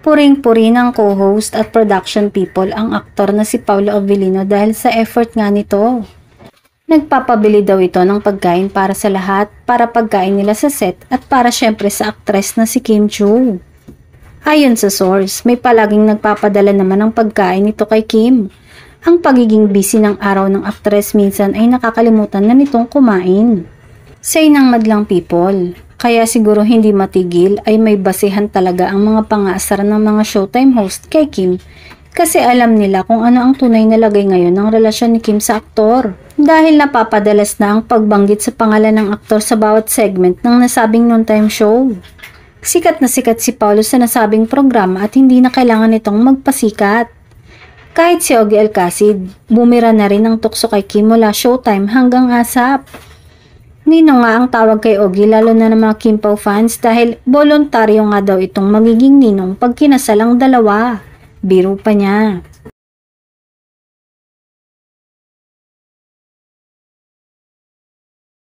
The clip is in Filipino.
Puring-puri ng co-host at production people ang aktor na si Paolo Avellino dahil sa effort nga nito. Nagpapabili daw ito ng pagkain para sa lahat, para pagkain nila sa set at para syempre sa aktres na si Kim Chiu. Ayon sa source, may palaging nagpapadala naman ng pagkain nito kay Kim. Ang pagiging busy ng araw ng aktres minsan ay nakakalimutan na nitong kumain. Say ng madlang people, kaya siguro hindi matigil ay may basehan talaga ang mga pangaasar ng mga Showtime host kay Kim kasi alam nila kung ano ang tunay na lagay ngayon ng relasyon ni Kim sa aktor. Dahil napapadalas na ang pagbanggit sa pangalan ng aktor sa bawat segment ng nasabing noontime show. Sikat na sikat si Paolo sa nasabing programa at hindi na kailangan nitong magpasikat. Kahit si Ogie Alcacid, bumira na rin ang tukso kay Kim mula Showtime hanggang ASAP. Nino nga ang tawag kay Ogie lalo na ng mga Kim Pao fans dahil voluntaryo nga daw itong magiging ninong pag kinasal ang dalawa. Biro pa niya.